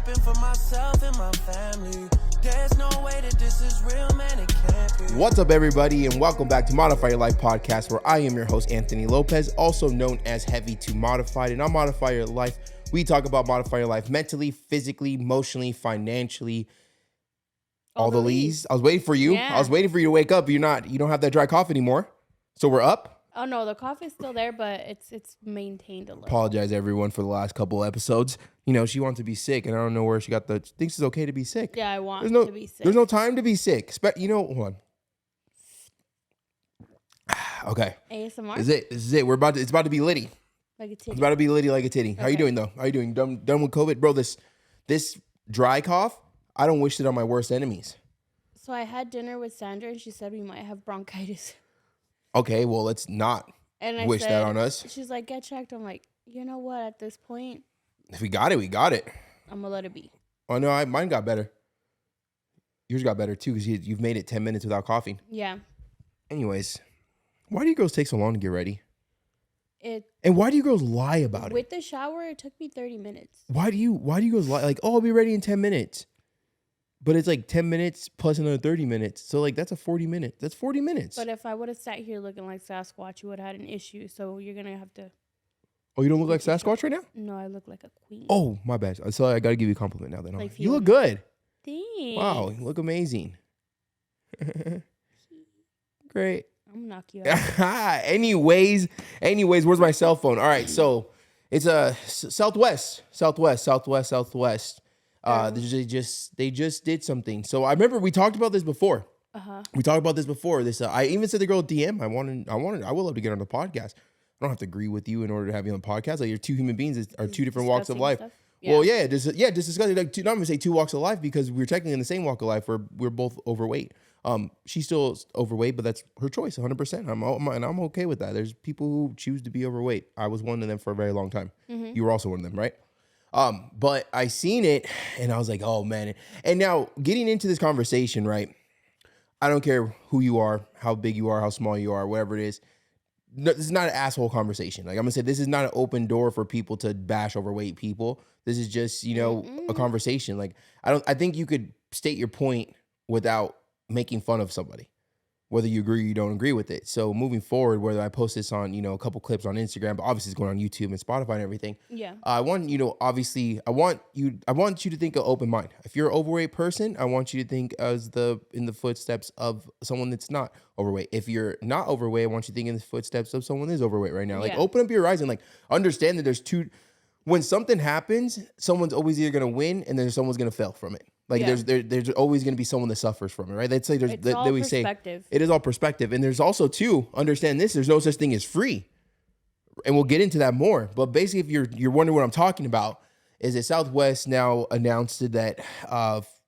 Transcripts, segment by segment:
trapping for myself and my family. There's no way that this is real, man, it can't be. What's up, everybody, and welcome back to Modified Your Life podcast, where I am your host, Anthony Lopez, also known as Heavy to Modified. And on Modified Your Life, we talk about modify your life mentally, physically, emotionally, financially, all the leads. I was waiting for you. Yeah. I was waiting for you to wake up. You don't have that dry cough anymore. So we're up. Oh no, the cough is still there, but it's maintained a little. Apologize, everyone, for the last couple episodes. You know, she wants to be sick, and I don't know where she got thinks it's okay to be sick. Yeah, I want to be sick. There's no time to be sick. Hold on. Okay. ASMR? This is it. It's about to be litty. Like a titty. It's about to be litty like a titty. How you doing, though? How you doing? Done with COVID? Bro, this dry cough, I don't wish it on my worst enemies. So I had dinner with Sandra, and she said we might have bronchitis. Okay, well, let's not wish that on us. She's like, get checked. I'm like, you know what? At this point, if we got it, we got it. I'm going to let it be. Oh, no, mine got better. Yours got better, too, because you've made it 10 minutes without coughing. Yeah. Anyways, why do you girls take so long to get ready? And why do you girls lie about it? With the shower, it took me 30 minutes. Why do you girls lie? Like, oh, I'll be ready in 10 minutes. But it's like 10 minutes plus another 30 minutes. So, like, that's 40 minutes. That's 40 minutes. But if I would have sat here looking like Sasquatch, you would have had an issue. So you're going to have to... Oh, you don't look like Sasquatch right now? No, I look like a queen. Oh, my bad. So I got to give you a compliment now then. Like you look good. Thanks. Wow, you look amazing. Great. I'm going to knock you out. Anyways, where's my cell phone? All right, so it's a Southwest. They just did something. So I remember we talked about this before. We talked about this before. I even said the girl DM. I would love to get on the podcast. I don't have to agree with you in order to have you on the podcast. Like, you're two human beings that are two different walks of life. Yeah. Well, just discussing. Like, not gonna say two walks of life because we're technically in the same walk of life. We're both overweight. She's still overweight, but that's her choice, 100%. I'm okay with that. There's people who choose to be overweight. I was one of them for a very long time. Mm-hmm. You were also one of them, right? But I seen it and I was like, oh man. And now getting into this conversation, right? I don't care who you are, how big you are, how small you are, whatever it is. No, this is not an asshole conversation. Like, I'm gonna say, this is not an open door for people to bash overweight people. This is just, a conversation. Like, I think you could state your point without making fun of somebody, whether you agree or you don't agree with it. So moving forward, whether I post this on, a couple clips on Instagram, but obviously it's going on YouTube and Spotify and everything. Yeah. I want you to think of open mind. If you're an overweight person, I want you to think in the footsteps of someone that's not overweight. If you're not overweight, I want you to think in the footsteps of someone that's overweight right now. Like, open up your eyes and, like, understand that there's two. When something happens, someone's always either going to win and then someone's going to fail from it. Like, there's always going to be someone that suffers from it, right? They'd say it's all perspective. It is all perspective. And there's also, too, understand this, there's no such thing as free. And we'll get into that more. But basically, if you're wondering what I'm talking about, is that Southwest now announced that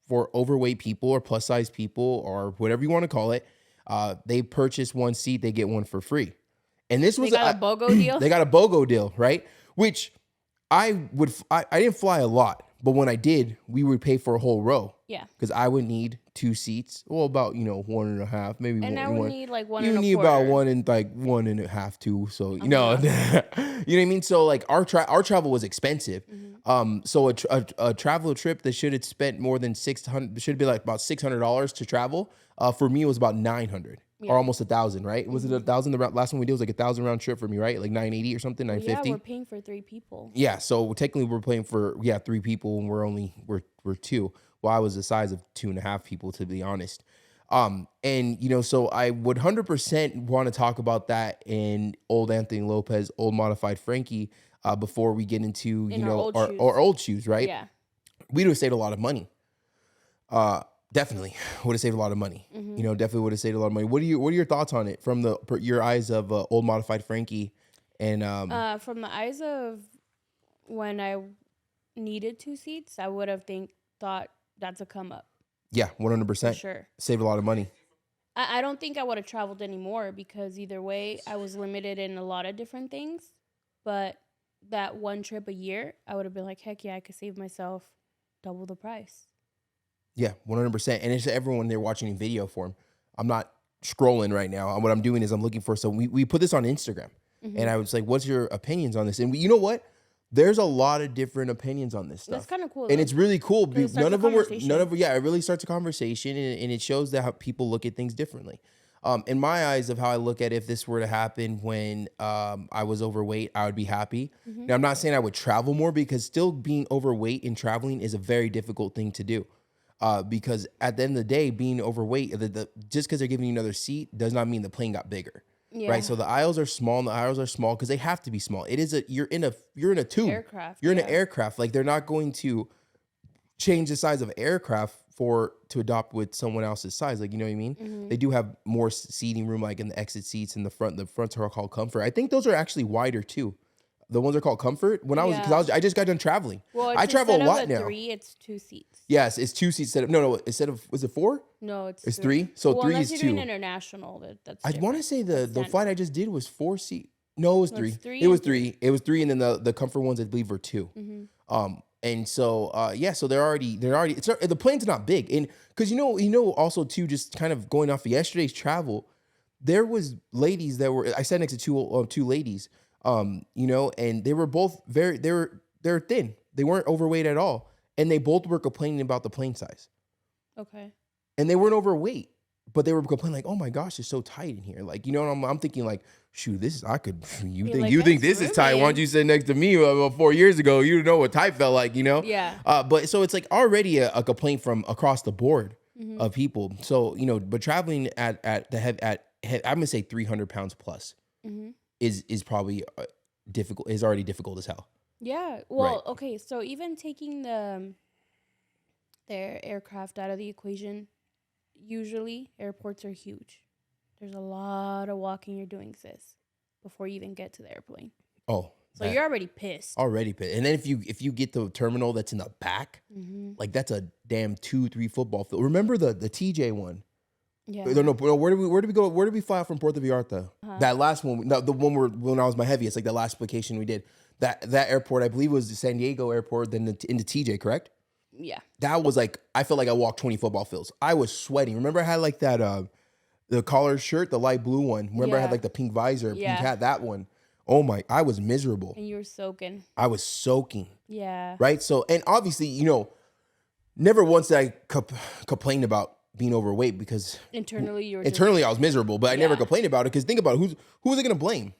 for overweight people or plus size people or whatever you want to call it, they purchase one seat, they get one for free. And this was a BOGO deal? They got a BOGO deal, right? Which I didn't fly a lot. But when I did, we would pay for a whole row. Yeah. Because I would need 2 seats. Well, about, 1.5, maybe one. And I would need like 1.25. You need about 1.5, 2. So, you know what I mean? So, like, our travel was expensive. Mm-hmm. So a travel trip that should have spent more than $600, should be like about $600 to travel. For me, it was about $900. Yeah. Or almost 1,000, right? Was it 1,000? The last one we did was like 1,000 round trip for me, right? Like 980 or something, 950. Yeah, we're paying for 3 people. Yeah, so technically we're paying for 3 people, and we're 2. Well, I was the size of 2.5 people, to be honest. And so I would 100% want to talk about that in old Anthony Lopez, old Modified Frankie, before we get into our old shoes, right? Yeah, we'd have saved a lot of money. Definitely would have saved a lot of money. Mm-hmm. Definitely would have saved a lot of money. What are your thoughts on it from your eyes of old Modified Frankie? And from the eyes of when I needed 2 seats, I would have thought that's a come up. Yeah, 100%. For sure. Saved a lot of money. I don't think I would have traveled anymore because either way, I was limited in a lot of different things. But that one trip a year, I would have been like, heck yeah, I could save myself double the price. Yeah, 100%. And it's everyone there watching in video form. I'm not scrolling right now. What I'm doing is I'm looking for, so we put this on Instagram. Mm-hmm. And I was like, what's your opinions on this? And you know what? there's a lot of different opinions on this stuff. That's kind of cool. And it's really cool. It starts a conversation. It really starts a conversation, and it shows that how people look at things differently. In my eyes of how I look at it, if this were to happen when I was overweight, I would be happy. Now, I'm not saying I would travel more, because still being overweight and traveling is a very difficult thing to do. Because at the end of the day, being overweight, just because they're giving you another seat does not mean the plane got bigger. Yeah. Right. So the aisles are small, and the aisles are small because they have to be small. It is you're in a tube. Aircraft. You're in an aircraft. Like, they're not going to change the size of aircraft to adopt with someone else's size. Like, you know what I mean? They do have more seating room, like in the exit seats in the front. The fronts are called comfort. I think those are actually wider too. The ones are called comfort. I just got done traveling. Well, I travel a lot now. 3, it's 2 seats. Yes, it's 2 seats instead of was it 4? No, it's 3. So well, 3 is 2. Unless you're doing international, that's I want to say the flight I just did was 4 seat. No, it was 3. It's It was 3. It was 3, and then the comfort ones I believe were 2. And so so they're already the plane's not big, and because also too, just kind of going off of yesterday's travel, there was ladies that were I sat next to two ladies, and they were both they're thin. They weren't overweight at all, and they both were complaining about the plane size. Okay. And they weren't overweight, but they were complaining like, "Oh my gosh, it's so tight in here." Like, I'm thinking like, shoot, you think this is tight? Why don't you sit next to me 4 years ago? You know what tight felt like, Yeah. But so it's like already a complaint from across the board of people. So, but traveling at I'm gonna say 300 pounds plus is probably difficult. Is already difficult as hell. Yeah. Well, Right. okay. So even taking their aircraft out of the equation, usually airports are huge. There's a lot of walking you're doing, sis, before you even get to the airplane. Oh, So you're already pissed. already pissed. And then if you get the terminal that's in the back, like that's a damn 2-3 football field. Remember the TJ one? Yeah. No, where did we go? Where did we fly out from Puerto Vallarta? That last one, no, the one when I was my heaviest, like the last application we did. That airport, I believe, was the San Diego airport, then into TJ, correct? Yeah. That was like, I felt like I walked 20 football fields. I was sweating. Remember I had like that the collar shirt, the light blue one. Remember I had like the pink visor, pink hat, that one. Oh my, I was miserable. And you were soaking. I was soaking. Yeah. Right? So, and obviously, never once did I complain about being overweight, because Internally you were I was miserable, but I never complained about it, because think about it, who was I going to blame?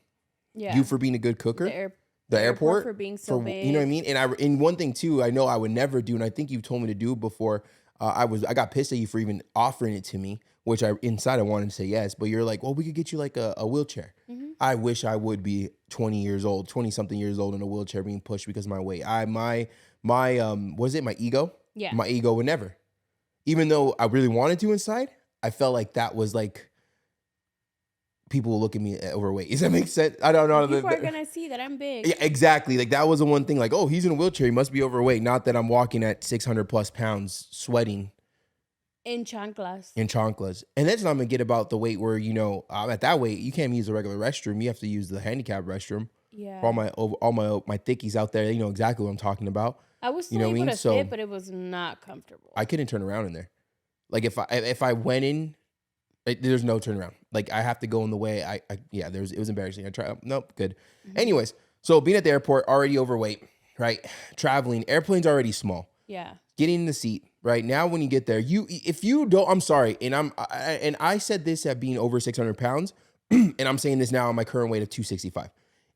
Yeah. You for being a good cooker? The airport for being so big. You know what I mean? And one thing too, I know I would never do, and I think you told me to do before. I got pissed at you for even offering it to me, which I wanted to say yes, but you're like, well, we could get you like a wheelchair. I wish I would be 20 something years old in a wheelchair being pushed because of my weight. My ego? Yeah. My ego would never. Even though I really wanted to inside, I felt like that was like, people will look at me overweight. Does that make sense? I don't know. People are going to see that I'm big. Yeah, exactly. Like that was the one thing, like, oh, he's in a wheelchair, he must be overweight. Not that I'm walking at 600 plus pounds, sweating. In chanclas. And that's not going to get about the weight where, I'm at that weight, you can't use the regular restroom. You have to use the handicap restroom. Yeah. For all my thickies out there, they know exactly what I'm talking about. I was still able to fit, but it was not comfortable. I couldn't turn around in there. Like if I went in, there's no turnaround. Like I have to go in the way. It was embarrassing. I tried. Nope, good. Anyways, so being at the airport, already overweight, right? Traveling, airplane's already small. Yeah. Getting in the seat, right? Now when you get there, if you don't, I'm sorry, and I said this at being over 600 pounds, and I'm saying this now on my current weight of 265.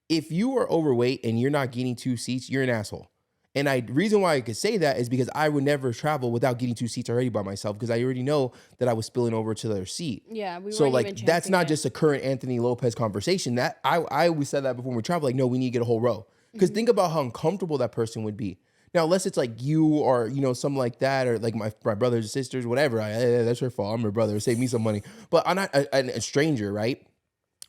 If you are overweight and you're not getting 2 seats, you're an asshole. And reason why I could say that is because I would never travel without getting 2 seats already by myself, because I already know that I was spilling over to the other seat. Yeah, so like that's not just a current Anthony Lopez conversation. That I always said that before we travel. Like, no, we need to get a whole row, because think about how uncomfortable that person would be. Now, unless it's like you or something like that, or like my brothers and sisters, whatever. That's her fault. I'm her brother. Save me some money. But I'm not a stranger, right?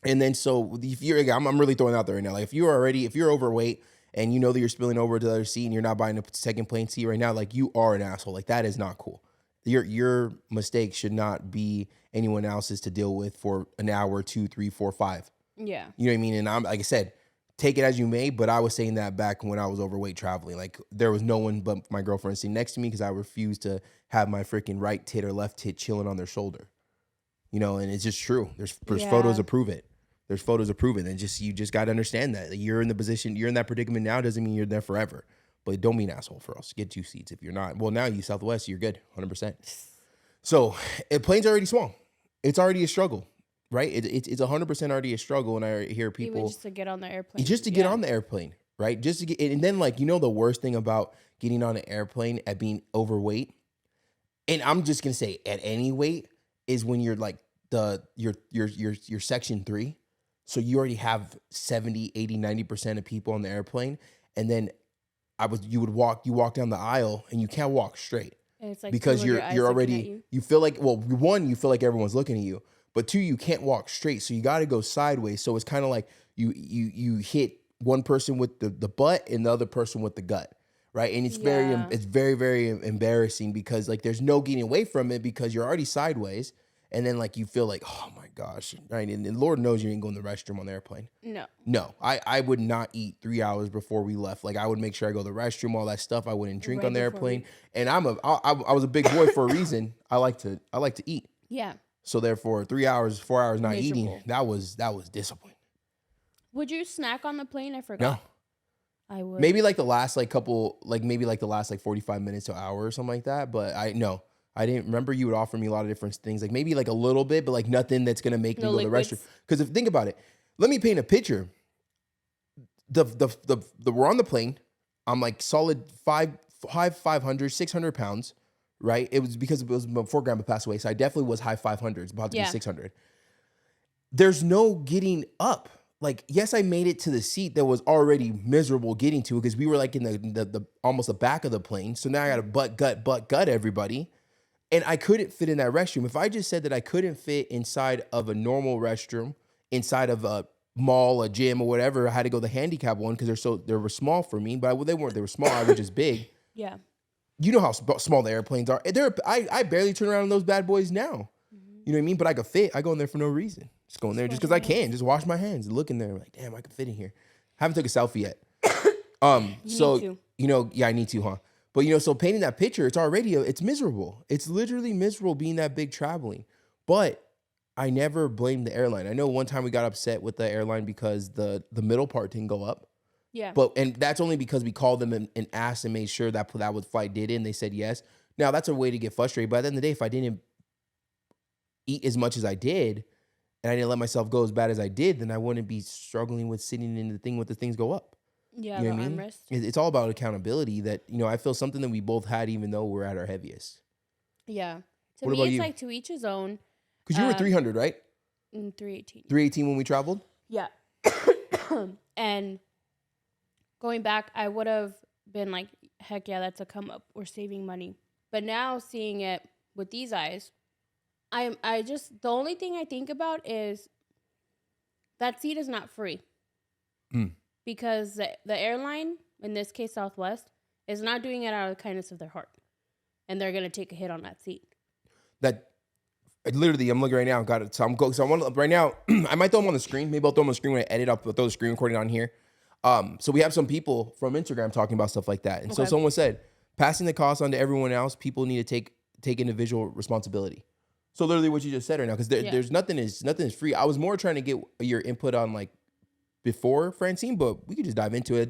And then so if you're, I'm really throwing it out there right now. Like if you're overweight, and you know that you're spilling over to the other seat and you're not buying a second plane seat right now, like you are an asshole. Like that is not cool. Your mistake should not be anyone else's to deal with for an hour, 2, 3, 4, 5. Yeah. You know what I mean? And I'm, like I said, take it as you may, but I was saying that back when I was overweight traveling. Like there was no one but my girlfriend sitting next to me, because I refused to have my freaking right tit or left tit chilling on their shoulder. And it's just true. There's photos to prove it. There's photos to prove it. And you just got to understand that you're in the position, you're in that predicament now. Doesn't mean you're there forever. But don't be an asshole for us. Get 2 seats if you're not. Well, now you Southwest, you're good, 100%. So plane's already small. It's already a struggle, right? It's 100% already a struggle. And I hear people even just to get on the airplane. Just to get on the airplane, right? Just to get, and then like, the worst thing about getting on an airplane at being overweight, and I'm just gonna say at any weight, is when you're like you're section 3. So you already have 70, 80, 90% of people on the airplane. And then you walk down the aisle and you can't walk straight. And it's like because you're already, you feel like, well, one, you feel like everyone's looking at you, but 2, you can't walk straight. So you got to go sideways. So it's kind of like you hit one person with the butt and the other person with the gut. Right. And it's very, very embarrassing because like there's no getting away from it because you're already sideways. And then like you feel like, oh my gosh. Right. And Lord knows you ain't going to the restroom on the airplane. No, I would not eat 3 hours before we left. Like I would make sure I go to the restroom, all that stuff. I wouldn't drink on the airplane. And I was a big boy for a reason. I like to eat. Yeah. So therefore 3 hours, 4 hours not eating, that was discipline. Would you snack on the plane? I forgot. No. I would. Maybe like the last like couple, like maybe like the last like 45 minutes to an hour or something like that. But I didn't remember. You would offer me a lot of different things, like maybe like a little bit, but like nothing that's going to make me go to the restroom. Because if think about it, let me paint a picture. We're on the plane. I'm like solid 500, 600 pounds, right? It was because it was before Grandpa passed away. So I definitely was high 500s, about to be 600. There's no getting up. Like, yes, I made it to the seat that was already miserable getting to because we were like in the almost the back of the plane. So now I got to butt gut everybody. And I couldn't fit in that restroom. If I just said that I couldn't fit inside of a normal restroom, inside of a mall, a gym or whatever, I had to go the handicap one because they were small for me, but they weren't. They were small. I was just big. Yeah. You know how small the airplanes are. I barely turn around in those bad boys now. Mm-hmm. You know what I mean? But I could fit. I go in there for no reason. Just go in there just because I can. Just wash my hands and look in there. Like, damn, I can fit in here. Haven't took a selfie yet. So, I need to, huh? But, so painting that picture, it's miserable. It's literally miserable being that big traveling. But I never blamed the airline. I know one time we got upset with the airline because the middle part didn't go up. Yeah. And that's only because we called them and asked and made sure that flight did it, and they said yes. Now, that's a way to get frustrated. But at the end of the day, if I didn't eat as much as I did, and I didn't let myself go as bad as I did, then I wouldn't be struggling with sitting in the thing with the things go up. Yeah, you know what I mean? Armrest. It's all about accountability that, I feel something that we both had even though we're at our heaviest. Yeah. To me, it's like to each his own. Because you were 300, right? 318. 318 when we traveled? Yeah. And going back, I would have been like, heck yeah, that's a come up. We're saving money. But now seeing it with these eyes, the only thing I think about is that seat is not free. Because the airline, in this case Southwest, is not doing it out of the kindness of their heart. And they're going to take a hit on that seat. Literally, I'm looking right now. Got it. So I want right now, I might throw them on the screen. Maybe I'll throw them on the screen when I edit up. I'll throw the screen recording on here. So we have some people from Instagram talking about stuff like that. And so someone said, passing the cost on to everyone else, people need to take individual responsibility. So literally what you just said right now, because there's nothing is free. I was more trying to get your input on like before Francine, but we could just dive into it.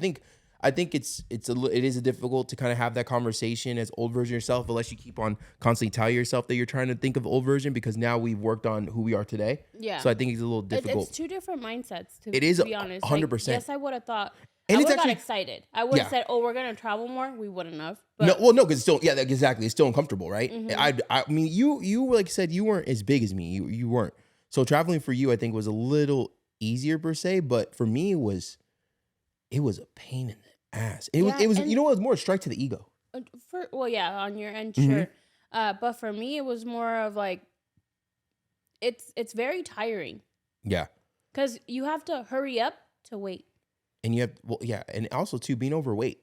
I think it is difficult to kind of have that conversation as old version yourself, unless you keep on constantly telling yourself that you're trying to think of old version, because now we've worked on who we are today. Yeah. So I think it's a little difficult. It's two different mindsets. To be honest, 100%. Yes, I would have thought. And I would have got excited. I would have said, "Oh, we're gonna travel more." We wouldn't have. But no, because it's still, exactly. It's still uncomfortable, right? Mm-hmm. I mean, you like I said, you weren't as big as me. You weren't. So traveling for you, I think, was a little easier per se, but for me, it was a pain in the ass. It was. It was more a strike to the ego. On your end, sure. But for me, it was more of like, it's very tiring. Yeah. Because you have to hurry up to wait. And you have, and also too, being overweight,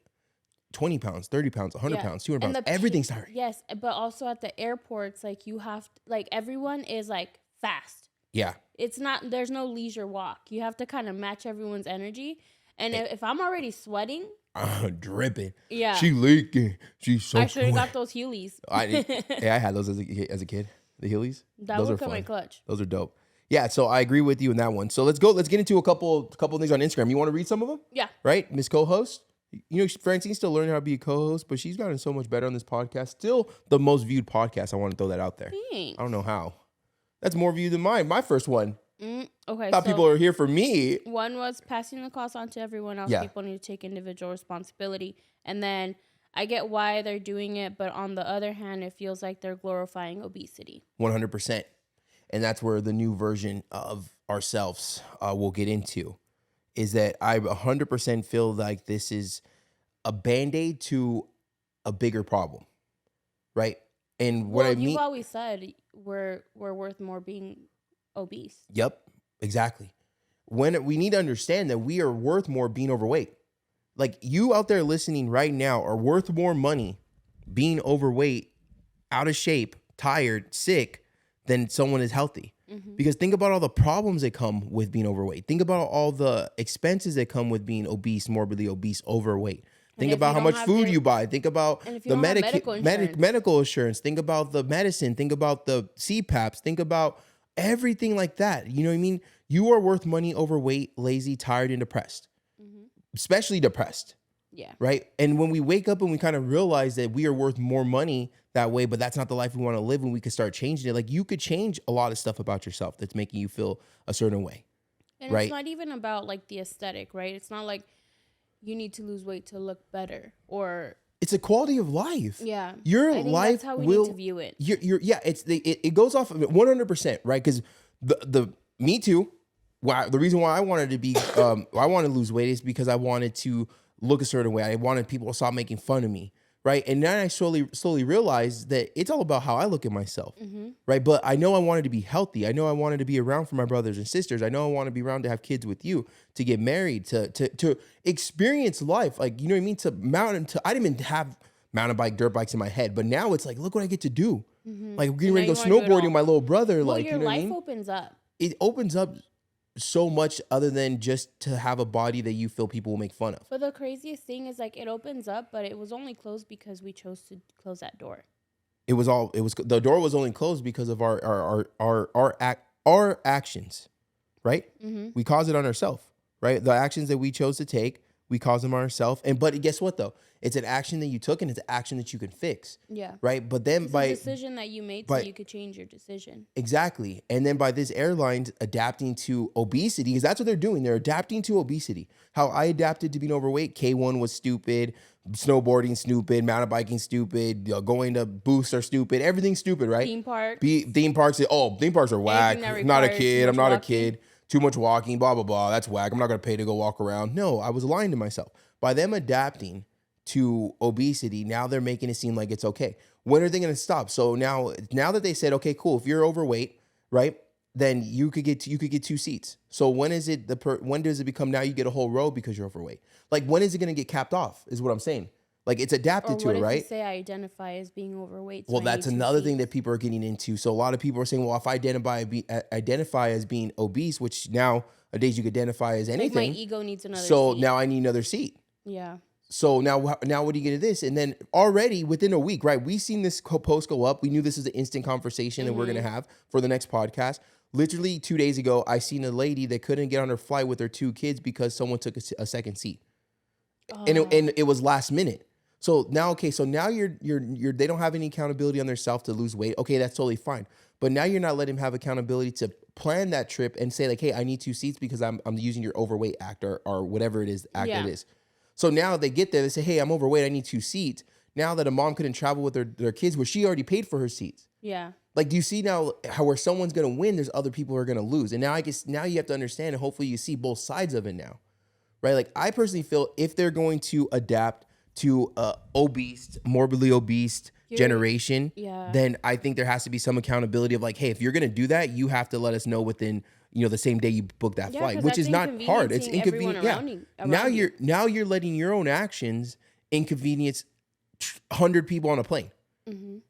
20 pounds, 30 pounds, 100 pounds, 200 pounds, everything's tiring. Yes, but also at the airports, like you have to, like everyone is like fast. Yeah. It's not, there's no leisure walk. You have to kind of match everyone's energy. And if I'm already sweating. Dripping. Yeah. She leaking. She's so I should have got those Heelys. I had those as a kid. The Heelys. That would come in clutch. Those are dope. Yeah, so I agree with you in that one. So let's get into a couple things on Instagram. You want to read some of them? Yeah. Right, Miss Co-host. You know, Francine's still learning how to be a co-host, but she's gotten so much better on this podcast. Still the most viewed podcast. I want to throw that out there. Thanks. I don't know how. That's more viewed than mine. My first one. Okay. Thought people are here for me. One was passing the cost on to everyone else. Yeah. People need to take individual responsibility. And then I get why they're doing it, but on the other hand, it feels like they're glorifying obesity. 100%. And that's where the new version of ourselves we'll get into, is that I 100% feel like this is a Band-Aid to a bigger problem, right? And what I mean... You've always said we're worth more being obese. Yep, exactly. When we need to understand that we are worth more being overweight. Like, you out there listening right now are worth more money being overweight, out of shape, tired, sick, than someone is healthy. Because think about all the problems that come with being overweight. Think about all the expenses that come with being obese, morbidly obese, overweight. Think about how much food you buy. Think about the medical insurance. Think about the medicine. Think about the CPAPs. Think about everything like that. You know what I mean? You are worth money overweight, lazy, tired, and depressed. Especially depressed. Yeah. Right? And when we wake up and we kind of realize that we are worth more money that way, but that's not the life we want to live, and we could start changing it. Like, you could change a lot of stuff about yourself that's making you feel a certain way. And it's not even about like the aesthetic, right? It's not like you need to lose weight to look better, or it's a quality of life. Yeah. Your I think life that's how we will need to view it. It goes off of it 100%, right? Because the me too. The reason why I wanted to be I wanted to lose weight is because I wanted to look a certain way. I wanted people to stop making fun of me, right? And then I slowly realized that it's all about how I look at myself, right? But I know I wanted to be healthy. I know I wanted to be around for my brothers and sisters. I know I want to be around to have kids with you, to get married, to experience life. Like, you know what I mean? I didn't even have mountain bike, dirt bikes in my head, but now it's like, look what I get to do. Like, we're getting ready to go snowboarding with my little brother. Well, like, your you know what I life mean? opens up. It opens up so much other than just to have a body that you feel people will make fun of. But the craziest thing is, like, it opens up, but it was only closed because we chose to close that door. The door was only closed because of our actions, right? We caused it on ourselves, right? The actions that we chose to take, we caused them on ourselves. But guess what though? It's an action that you took, and it's an action that you can fix. Yeah. Right. But then it's a decision that you made, so you could change your decision. Exactly. And then by this airlines adapting to obesity, because that's what they're doing. They're adapting to obesity. How I adapted to being overweight. K1 was stupid. Snowboarding stupid. Mountain biking stupid. Going to booths are stupid. Everything's stupid, right? Theme parks. Theme parks are whack. I'm not a kid. I'm not a kid. Too much walking. Blah blah blah. That's whack. I'm not gonna pay to go walk around. No, I was lying to myself. By them adapting to obesity, now they're making it seem like it's okay. When are they going to stop? So now that they said, okay, cool, if you're overweight, right, then you could get 2 seats. So when does it become now you get a whole row because you're overweight? Like, when is it going to get capped off? Is what I'm saying. Like, it's adapted to it, right? Say I identify as being overweight. So well, that's another thing that people are getting into. So a lot of people are saying, well, if I identify as being obese, which nowadays you could identify as anything. Like, my ego needs another seat. So now I need another seat. Yeah. So now what do you get to this? And then already within a week, right? We've seen this post go up. We knew this is an instant conversation that we're going to have for the next podcast. Literally 2 days ago, I seen a lady that couldn't get on her flight with her 2 kids because someone took a second seat. And it was last minute. So now you're they don't have any accountability on themselves to lose weight. Okay, that's totally fine. But now you're not letting them have accountability to plan that trip and say like, hey, I need 2 seats because I'm using your overweight act or whatever it is it is. So now they get there, they say, hey, I'm overweight, I need 2 seats. Now that a mom couldn't travel with their kids where she already paid for her seats. Yeah. Like, do you see now how where someone's going to win, there's other people who are going to lose. And now I guess now you have to understand, and hopefully you see both sides of it now, right? Like, I personally feel if they're going to adapt to obese, morbidly obese generation, then I think there has to be some accountability of like, hey, if you're going to do that, you have to let us know within the same day you book that flight, which is not hard. It's inconvenient. Now you're letting your own actions inconvenience 100 people on a plane,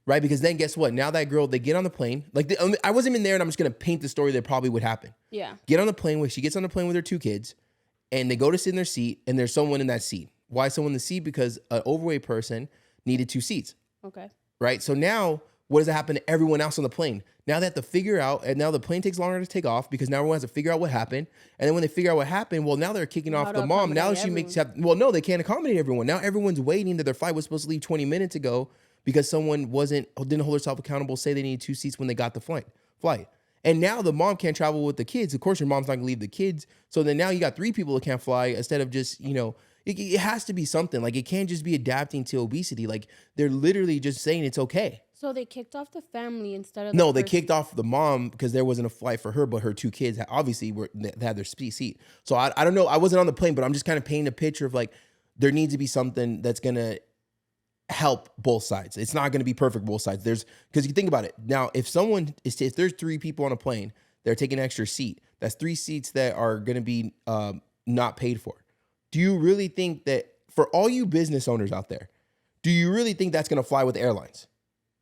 right? Because then guess what? Now that girl, they get on the plane. Like, I wasn't even there, and I'm just gonna paint the story that probably would happen. Yeah. Get on the plane she gets on the plane with her 2 kids, and they go to sit in their seat, and there's someone in that seat. Why someone in the seat? Because an overweight person needed 2 seats. Okay. Right. So now what does that happen to everyone else on the plane? Now they have to figure out, and now the plane takes longer to take off because now everyone has to figure out what happened. And then when they figure out what happened, well, now they're kicking How off to the mom. Now accommodate she makes no, they can't accommodate everyone. Now everyone's waiting that their flight was supposed to leave 20 minutes ago because someone didn't hold herself accountable, say they needed 2 seats when they got the flight. And now the mom can't travel with the kids. Of course, your mom's not gonna leave the kids. So then now you got 3 people that can't fly instead of just, it has to be something. Like, it can't just be adapting to obesity. Like, they're literally just saying it's okay. So they kicked off the family instead of No, they kicked off the mom because there wasn't a flight for her, but her 2 kids obviously they had their seat. So I don't know. I wasn't on the plane, but I'm just kind of painting a picture of like, there needs to be something that's gonna help both sides. It's not gonna be perfect both sides. Because you think about it now, if there's 3 people on a plane, they're taking an extra seat. That's 3 seats that are gonna be not paid for. Do you really think that, for all you business owners out there, do you really think that's gonna fly with airlines?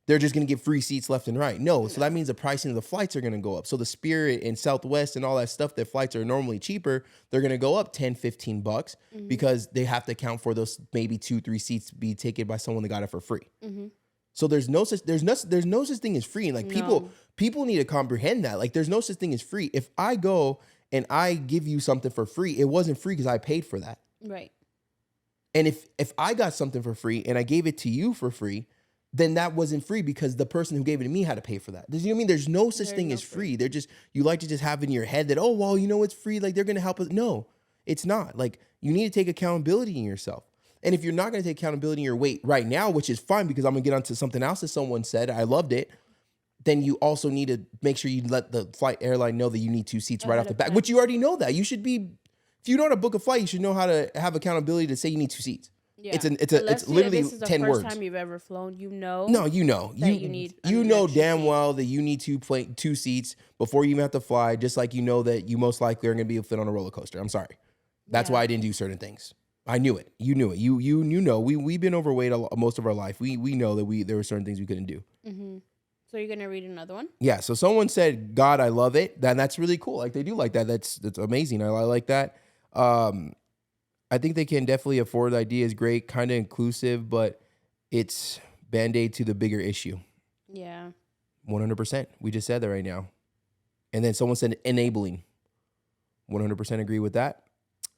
They're just going to give free seats left and right. No. So that means the pricing of the flights are going to go up. So the Spirit and Southwest and all that stuff, that flights are normally cheaper, they're going to go up $10-15 because they have to account for those maybe 2-3 seats be taken by someone that got it for free. So there's no such thing as free. And like, people need to comprehend that. Like, there's no such thing as free. If I go and I give you something for free, it wasn't free because I paid for that. Right. And if I got something for free and I gave it to you for free, then that wasn't free because the person who gave it to me had to pay for that. You know what I mean? There's no such thing as free. They're just, you like to just have in your head that, oh, well, it's free. Like, they're going to help us. No, it's not. Like, you need to take accountability in yourself. And if you're not going to take accountability in your weight right now, which is fine because I'm going to get onto something else that someone said, I loved it, then you also need to make sure you let the airline know that you need 2 seats right off the bat, which you already know that. You should be, if you know how to book a flight, you should know how to have accountability to say you need 2 seats. Yeah. It's literally 10 words. This is the first time you've ever flown. No, you know damn well that you need 2 seats before you even have to fly. Just like you know that you most likely are going to be fit on a roller coaster. I'm sorry, that's why I didn't do certain things. I knew it. You knew it. You know. We've been overweight most of our life. We know that there were certain things we couldn't do. Mm-hmm. So you're gonna read another one? Yeah. So someone said, "God, I love it." That's really cool. Like, they do like that. That's amazing. I like that. I think they can definitely afford. The idea is great, kind of inclusive, but it's Band-Aid to the bigger issue. Yeah. 100%. We just said that right now. And then someone said enabling. 100% agree with that.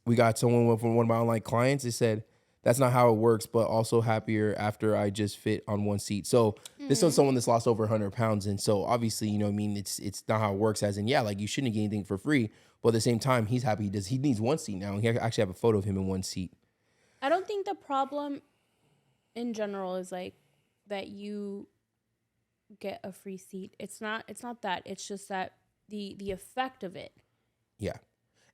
We got someone from one of my online clients. They said, that's not how it works, but also happier after I just fit on 1 seat. So this is someone that's lost over 100 pounds. And so obviously, it's not how it works, as in, like, you shouldn't get anything for free. But at the same time, he's happy. He needs 1 seat now. He actually have a photo of him in 1 seat. I don't think the problem in general is like that you get a free seat. It's not that. It's just that the effect of it. Yeah.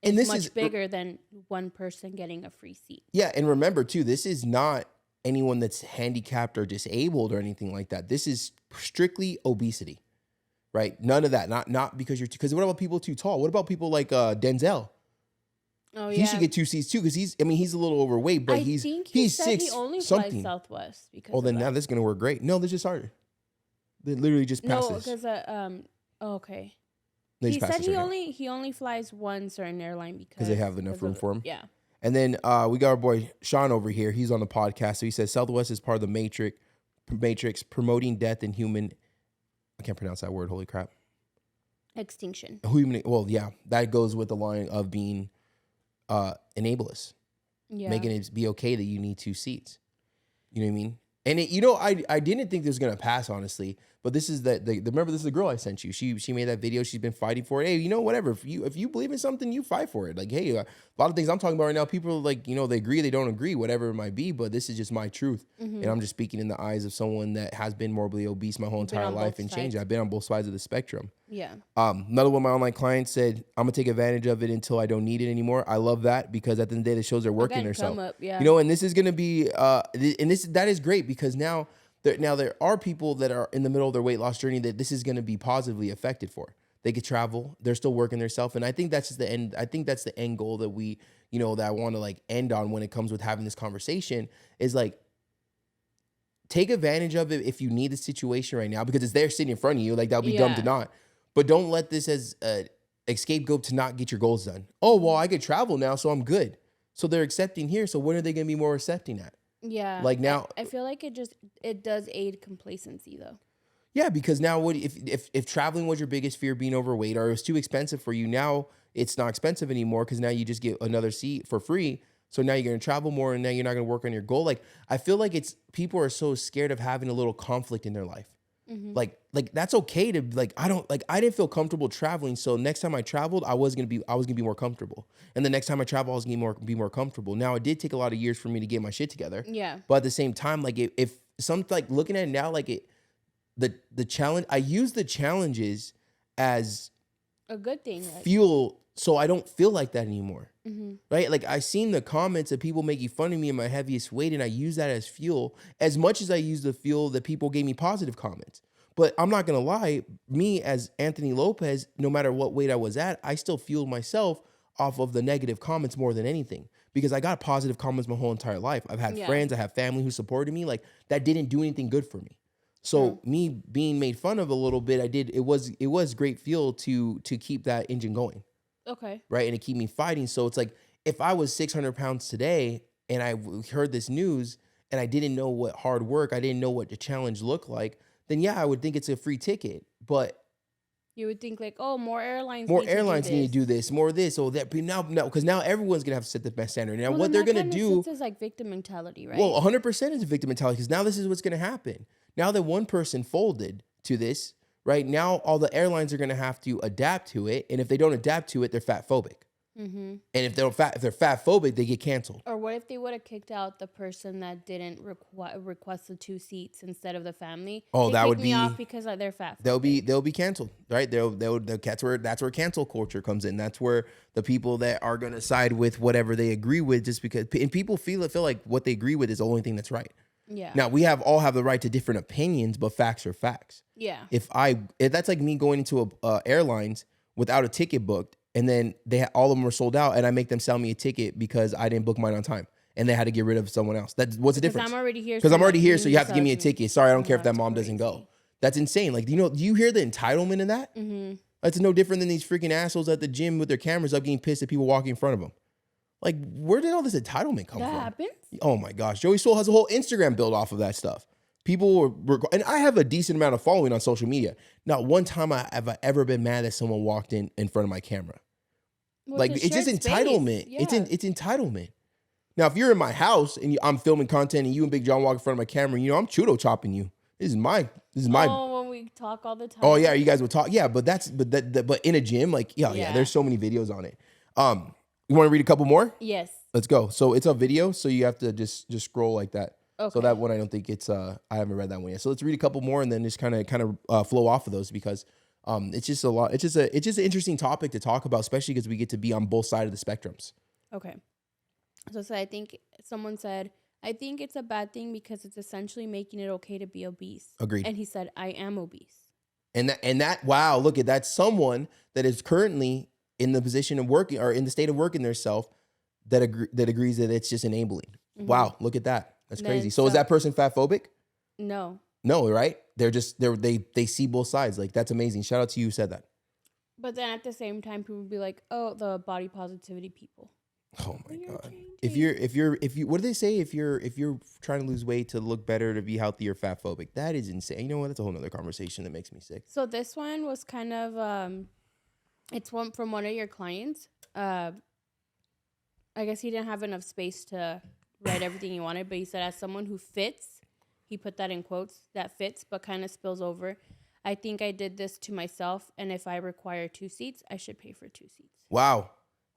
And this is much bigger than one person getting a free seat. Yeah, and remember too, this is not anyone that's handicapped or disabled or anything like that. This is strictly obesity, right? None of that. Not because because what about people too tall? What about people like Denzel? Oh yeah, he should get 2 seats too because he's a little overweight, but he's 6 he only something. flies Southwest because. Oh, then now this is gonna work great. No, they just started. They literally just passed No, this. because okay. He said he only flies one certain airline because they have enough room for him. Yeah. And then we got our boy Sean over here. He's on the podcast. So he says Southwest is part of the Matrix promoting death in human. I can't pronounce that word. Holy crap. Extinction. Well, yeah, that goes with the line of being enablers. Yeah. Making it be okay that you need 2 seats. You know what I mean? And I didn't think this was gonna pass, honestly. But this is remember, this is the girl I sent you. She made that video. She's been fighting for it. Hey, whatever. If you believe in something, you fight for it. Like, hey, a lot of things I'm talking about right now, people are like, they agree, they don't agree, whatever it might be. But this is just my truth, and I'm just speaking in the eyes of someone that has been morbidly obese my whole entire life and changed. I've been on both sides of the spectrum. Yeah. Another one of my online clients said, I'm gonna take advantage of it until I don't need it anymore. I love that because at the end of the day, that shows they're working themselves. Yeah. And this is gonna be that is great because now there are people that are in the middle of their weight loss journey that this is going to be positively affected for. They could travel. They're still working themselves. And I think that's just the end. I think that's the end goal that we, that I want to like end on when it comes with having this conversation is like, take advantage of it if you need the situation right now because it's there sitting in front of you. Like, that would be dumb to not. But don't let this as a scapegoat to not get your goals done. Oh, well, I could travel now, so I'm good. So they're accepting here. So when are they going to be more accepting at? Yeah. Like now, I feel like it does aid complacency though. Yeah, because now what if traveling was your biggest fear, being overweight, or it was too expensive for you, now it's not expensive anymore because now you just get another seat for free. So now you're gonna travel more and now you're not gonna work on your goal. Like I feel like it's people are so scared of having a little conflict in their life. Like that's okay to like I didn't feel comfortable traveling. So next time I traveled, I was gonna be more comfortable. And the next time I travel, I was gonna be more comfortable. Now it did take a lot of years for me to get my shit together. Yeah. But at the same time, like if some like looking at it now, like the challenge, I use the challenges as A good thing. Like, fuel so I don't feel like that anymore. Right? Like I seen the comments of people making fun of me in my heaviest weight, and I use that as fuel as much as I use the fuel that people gave me positive comments. But I'm not gonna lie, me as Anthony Lopez, no matter what weight I was at, I still fueled myself off of the negative comments more than anything because I got positive comments my whole entire life. I've had friends, I have family who supported me. Like that didn't do anything good for me. So me being made fun of a little bit, it was great fuel to keep that engine going. Okay. Right. And to keep me fighting. So it's like, if I was 600 pounds today and I heard this news and I didn't know what hard work, I didn't know what the challenge looked like, then yeah, I would think it's a free ticket. But you would think like, oh, more airlines need to do this, more of this, or that. But now, because now everyone's going to have to set the best standard. Now, what they're going to do is like victim mentality, right? Well, 100% is a victim mentality because now this is what's going to happen. Now that one person folded to this, right now all the airlines are going to have to adapt to it, and if they don't adapt to it, they're fat phobic. And if they're fat phobic, they get canceled. Or what if they would have kicked out the person that didn't request the 2 seats instead of the family? Oh, that would be off because they're fat. They'll be canceled, right? That's where cancel culture comes in. That's where the people that are going to side with whatever they agree with, just because, and people feel like what they agree with is the only thing that's right. Yeah. Now we all have the right to different opinions, but facts are facts. Yeah. If that's like me going into airlines without a ticket booked, and then all of them were sold out, and I make them sell me a ticket because I didn't book mine on time, and they had to get rid of someone else. What's the difference? I'm already here. Because I'm already here, so you have to give me a ticket. Sorry, I don't care if that mom doesn't go. That's insane. Like, do you hear the entitlement in that? That's no different than these freaking assholes at the gym with their cameras up getting pissed at people walking in front of them. Like, where did all this entitlement come from? That happens? Oh my gosh. Joey Soul has a whole Instagram built off of that stuff. People were, and I have a decent amount of following on social media. Not one time have I ever been mad that someone walked in front of my camera. Well, like, it's just entitlement. Yeah. It's entitlement. Now, if you're in my house and I'm filming content and you and Big John walk in front of my camera, I'm chudo chopping you. This is my. Oh, when we talk all the time. Oh yeah, you guys would talk. Yeah, but but in a gym, like yeah, there's so many videos on it. You want to read a couple more? Yes. Let's go. So it's a video, so you have to just scroll like that. Okay. So that one, I don't think it's. I haven't read that one yet. So let's read a couple more and then just kind of flow off of those because it's just a lot. It's just an interesting topic to talk about, especially because we get to be on both sides of the spectrums. Okay. So I think someone said, I think it's a bad thing because it's essentially making it okay to be obese. Agreed. And he said, I am obese. And that wow, look at that. Someone that is currently in the position of working or in the state of working themselves that agrees that it's just enabling. Wow, look at that. That's crazy. So is that person fat phobic? No. No, right? They see both sides. Like, that's amazing. Shout out to you who said that. But then at the same time, people would be like, oh, the body positivity people. Oh my God. If you what do they say? If you're trying to lose weight to look better, to be healthy, or fat phobic, that is insane. You know what? That's a whole nother conversation that makes me sick. So this one was kind of, it's one from one of your clients. I guess he didn't have enough space to write everything he wanted, but he said, as someone who fits, he put that in quotes, that fits, but kind of spills over. I think I did this to myself, and if I require 2 seats, I should pay for 2 seats. Wow.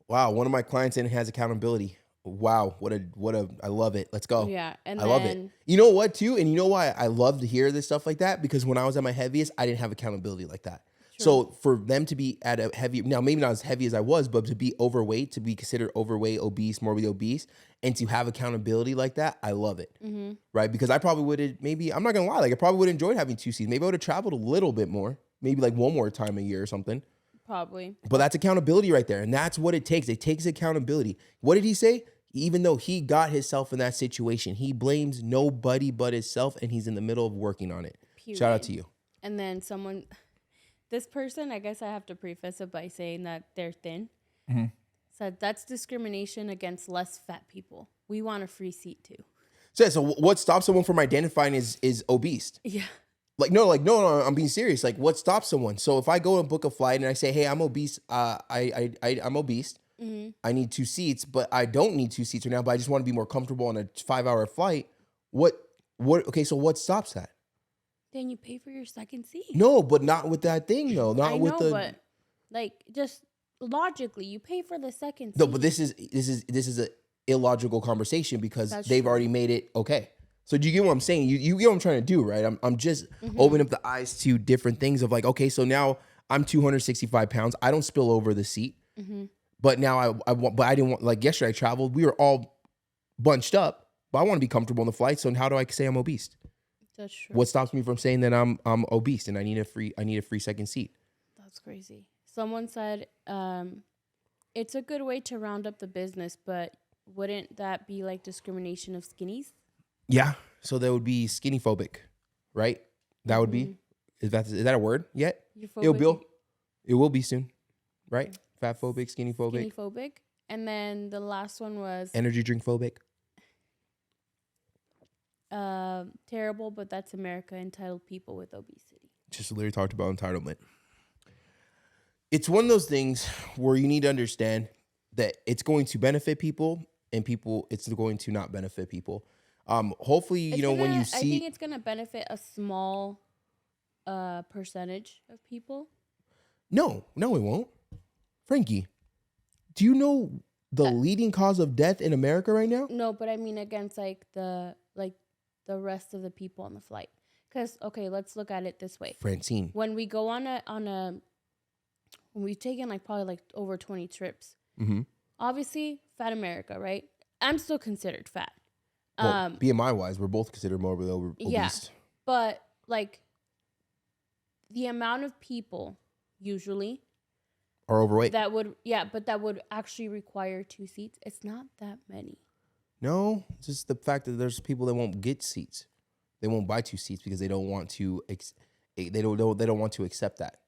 One of my clients in has accountability. Wow. What a, I love it. Let's go. Yeah. And I love it. You know what too? And you know why I love to hear this stuff like that? Because when I was at my heaviest, I didn't have accountability like that. True. So for them to be at a heavy, now maybe not as heavy as I was, but to be overweight, to be considered overweight, obese, morbidly obese, and to have accountability like that, I love it. Mm-hmm. Right? Because I probably would have, maybe, I'm not going to lie, like I probably would have enjoyed having 2 seats. Maybe I would have traveled a little bit more, maybe like one more time a year or something. Probably. But that's accountability right there. And that's what it takes. It takes accountability. What did he say? Even though he got himself in that situation, he blames nobody but himself, and he's in the middle of working on it. Period. Shout out to you. And then this person, I guess I have to preface it by saying that they're thin. Mm-hmm. Said that's discrimination against less fat people. We want a free seat too. So what stops someone from identifying is obese? Yeah. No, I'm being serious. Like, what stops someone? So if I go and book a flight and I say, hey, I'm obese, I'm obese. Mm-hmm. I need 2 seats, but I don't need 2 seats right now, but I just want to be more comfortable on a 5-hour flight. Okay, so what stops that? Then you pay for your second seat. No, but not with that thing though. Not I with know, the but like just logically, you pay for the second No, seat. but this is a illogical conversation because That's they've true. already made it okay. So do you get what I'm saying? You get what I'm trying to do, right? I'm just opening up the eyes to different things of like, okay, so now I'm 265 pounds. I don't spill over the seat. Mm-hmm. But now but I didn't want, like yesterday I traveled, we were all bunched up, but I want to be comfortable on the flight. So how do I say I'm obese? That's true. What stops me from saying that I'm obese and I need a free second seat? That's crazy. Someone said, it's a good way to round up the business, but wouldn't that be like discrimination of skinnies? Yeah. So that would be skinny phobic, right? That would be. Is that a word yet? It will be soon, right? Fat phobic, skinny phobic. Skinny phobic. And then the last one was Energy drink phobic. terrible, but that's America, entitled people with obesity. Just literally talked about entitlement. It's one of those things where you need to understand that it's going to benefit people and it's going to not benefit people. Hopefully, when you see, I think it's gonna benefit a small percentage of people. No, it won't. Frankie, do you know the leading cause of death in America right now? No, but I mean against like the rest of the people on the flight. Because okay, let's look at it this way. Francine, When we go when we've taken like probably like over 20 trips, obviously fat America, right? I'm still considered fat. Well, BMI wise, we're both considered morbid obese. Yeah, but like the amount of people usually are overweight. that would actually require 2 seats. It's not that many. No, it's just the fact that there's people that won't get seats. They won't buy 2 seats because they don't want to. They don't want to accept that.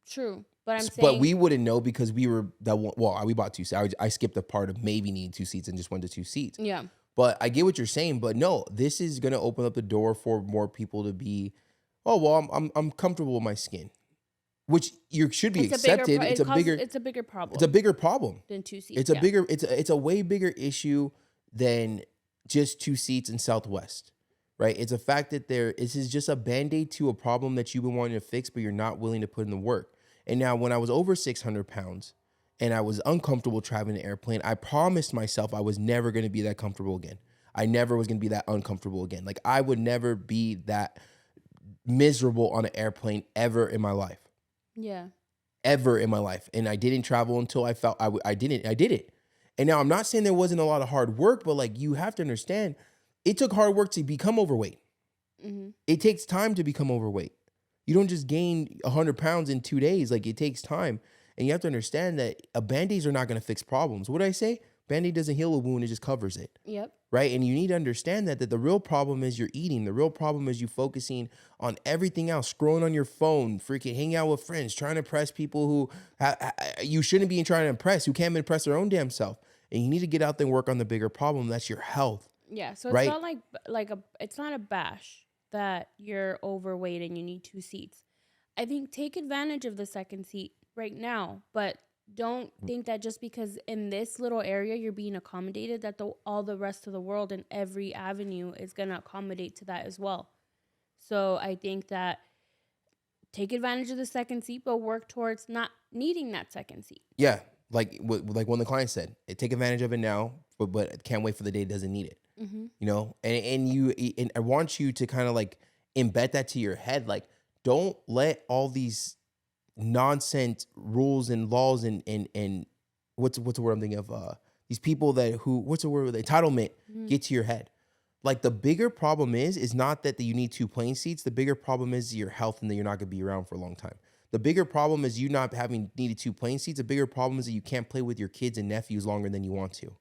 True, but I'm saying. But we wouldn't know because we bought 2 seats. I skipped the part of maybe needing 2 seats and just went to 2 seats. Yeah. But I get what you're saying. But no, this is gonna open up the door for more people to be. Oh well, I'm comfortable with my skin, which should be accepted. It's a bigger problem. It's a bigger problem than 2 seats. It's a way bigger issue than just 2 seats in Southwest, right? It's a fact that this is just a Band-Aid to a problem that you've been wanting to fix, but you're not willing to put in the work. And now when I was over 600 pounds and I was uncomfortable traveling an airplane, I promised myself I was never going to be that comfortable again. I never was going to be that uncomfortable again. Like I would never be that miserable on an airplane ever in my life. Yeah. Ever in my life. And I didn't travel until I felt I did it. And now I'm not saying there wasn't a lot of hard work, but like you have to understand, it took hard work to become overweight. Mm-hmm. It takes time to become overweight. You don't just gain 100 pounds in 2 days. Like it takes time. And you have to understand that Band-Aids are not going to fix problems. What did I say? Band-Aid doesn't heal a wound, it just covers it. Yep. Right? And you need to understand that the real problem is you're eating. The real problem is you focusing on everything else, scrolling on your phone, freaking hanging out with friends, trying to impress people who you shouldn't be trying to impress, who can't impress their own damn self. And you need to get out there and work on the bigger problem. That's your health. Yeah. So it's not it's not a bash that you're overweight and you need 2 seats. I think take advantage of the second seat right now, but don't think that just because in this little area you're being accommodated that all the rest of the world and every avenue is going to accommodate to that as well. So I think that take advantage of the second seat, but work towards not needing that second seat. Yeah, like when the client said, take advantage of it now, but can't wait for the day it doesn't need it. Mm-hmm. You know, and I want you to kind of like embed that to your head. Like, don't let all these nonsense rules and laws and what's the word I'm thinking of? These people what's the word with entitlement get to your head. Like the bigger problem is not that you need 2 plane seats. The bigger problem is your health and that you're not going to be around for a long time. The bigger problem is you not having needed 2 plane seats. The bigger problem is that you can't play with your kids and nephews longer than you want to.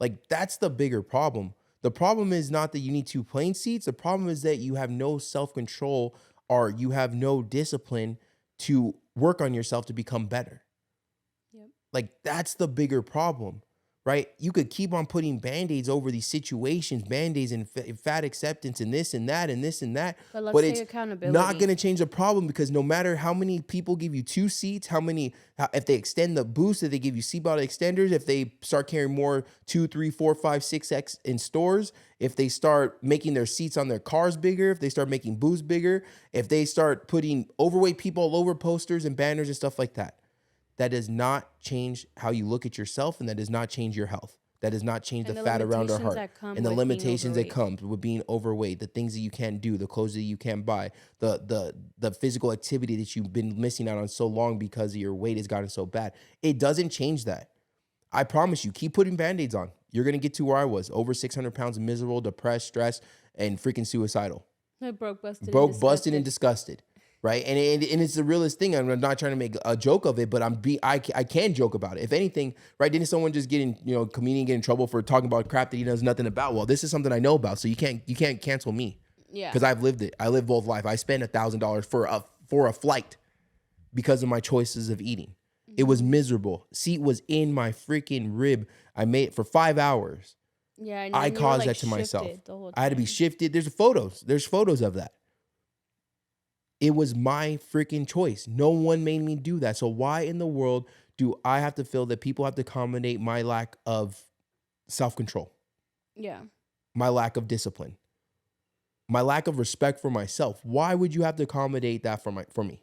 Like that's the bigger problem. The problem is not that you need 2 plane seats. The problem is that you have no self-control or you have no discipline to work on yourself to become better. Yep. Like that's the bigger problem. right? You could keep on putting band-aids over these situations, band-aids and fat acceptance and this and that and this and that. But let's But take it's accountability. not going to change the problem, because no matter how many people give you 2 seats, if they extend the boost, if they give you seatbelt extenders, if they start carrying more 2, 3, 4, 5, 6X in stores, if they start making their seats on their cars bigger, if they start making booths bigger, if they start putting overweight people all over posters and banners and stuff like that, that does not change how you look at yourself, and that does not change your health. That does not change the fat around our heart and the limitations that come with being overweight, the things that you can't do, the clothes that you can't buy, the physical activity that you've been missing out on so long because your weight has gotten so bad. It doesn't change that. I promise you, keep putting Band-Aids on. You're going to get to where I was, over 600 pounds, miserable, depressed, stressed, and freaking suicidal. Broke, busted, and disgusted. Right. And it's the realest thing. I'm not trying to make a joke of it, but I can joke about it. If anything, right. Didn't someone just comedian get in trouble for talking about crap that he knows nothing about? Well, this is something I know about. So you can't cancel me. Yeah. Because I've lived it. I live both life. I spent $1,000 for a flight because of my choices of eating. Mm-hmm. It was miserable. Seat was in my freaking rib. I made it for 5 hours. Yeah. I caused that to myself. I had to be shifted. There's photos of that. It was my freaking choice. No one made me do that. So why in the world do I have to feel that people have to accommodate my lack of self-control? Yeah. My lack of discipline. My lack of respect for myself. Why would you have to accommodate that for me?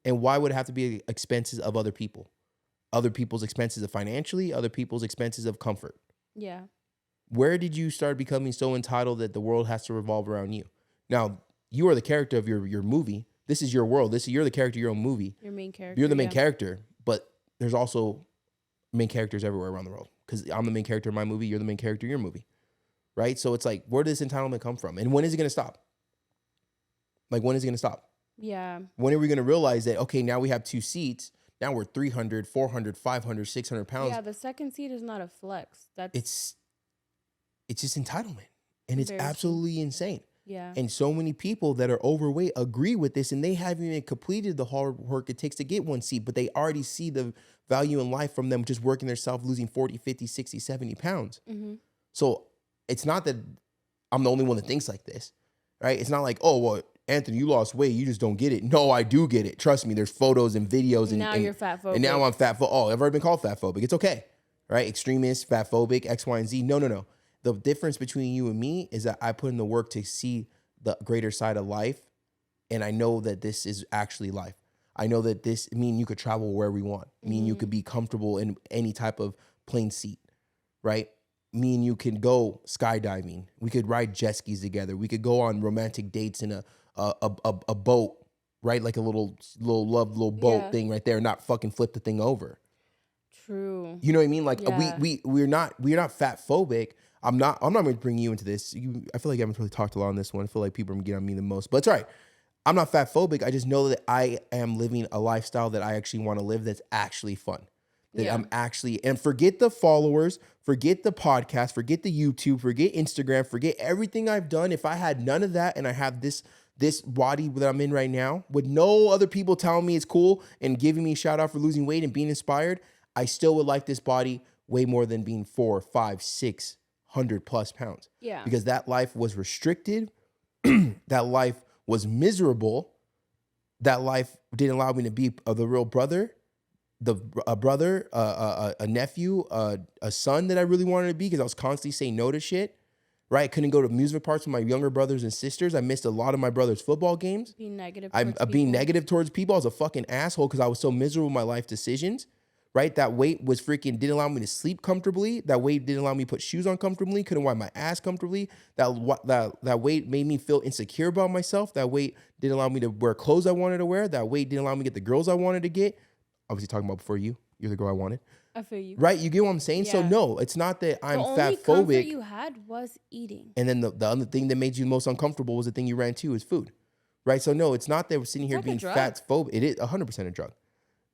And why would it have to be expenses of other people? Other people's expenses of financially, other people's expenses of comfort. Yeah. Where did you start becoming so entitled that the world has to revolve around you? Now, you are the character of your movie. This is your world. You're the character of your own movie. Your main character. You're the main character, but there's also main characters everywhere around the world, because I'm the main character of my movie. You're the main character of your movie, right? So it's like, where does this entitlement come from? And when is it going to stop? Like, when is it going to stop? Yeah. When are we going to realize that, okay, now we have 2 seats. Now we're 300, 400, 500, 600 pounds. Yeah, the second seat is not a flex. It's just entitlement. And it's absolutely insane. Yeah. And so many people that are overweight agree with this, and they haven't even completed the hard work it takes to get 1 seat, but they already see the value in life from them just working themselves, losing 40, 50, 60, 70 pounds. Mm-hmm. So it's not that I'm the only one that thinks like this, right? It's not like, oh, well, Anthony, you lost weight, you just don't get it. No, I do get it. Trust me, there's photos and videos. And now you're fat phobic. And now I'm fat phobic. Oh, I've already been called fat phobic. It's okay, right? Extremist, fat phobic, X, Y, and Z. No. The difference between you and me is that I put in the work to see the greater side of life. And I know that this is actually life. I know that you could travel where we want. Mm-hmm. You could be comfortable in any type of plane seat, right? You can go skydiving. We could ride jet skis together. We could go on romantic dates in a boat, right? Like a little boat thing right there, and not fucking flip the thing over. True. You know what I mean? Like we're not fat phobic. I'm not going to bring you into this. I feel like I haven't really talked a lot on this one. I feel like people are getting on me the most, but it's all right. I'm not fat phobic. I just know that I am living a lifestyle that I actually want to live, that's actually fun. That I'm actually, and forget the followers, forget the podcast, forget the YouTube, forget Instagram, forget everything I've done. If I had none of that and I have this body that I'm in right now, with no other people telling me it's cool and giving me a shout out for losing weight and being inspired, I still would like this body way more than being 4, 5, 600 plus pounds. Yeah. Because that life was restricted. That life was miserable. That life didn't allow me to be the real brother, a nephew, a son that I really wanted to be, because I was constantly saying no to shit. Right? I couldn't go to music parts with my younger brothers and sisters. I missed a lot of my brother's football games. Being negative towards people. I was a fucking asshole because I was so miserable with my life decisions. Right? That weight was didn't allow me to sleep comfortably. That weight didn't allow me to put shoes on comfortably. Couldn't wipe my ass comfortably. That weight made me feel insecure about myself. That weight didn't allow me to wear clothes I wanted to wear. That weight didn't allow me to get the girls I wanted to get. Obviously talking about before you. You're the girl I wanted. I feel you. Right? You get what I'm saying? Yeah. So no, it's not that I'm fat phobic. The only comfort you had was eating. And then the other thing that made you the most uncomfortable was the thing you ran to, is food. Right? So no, it's not that we're sitting here being fat phobic. It is 100% a drug.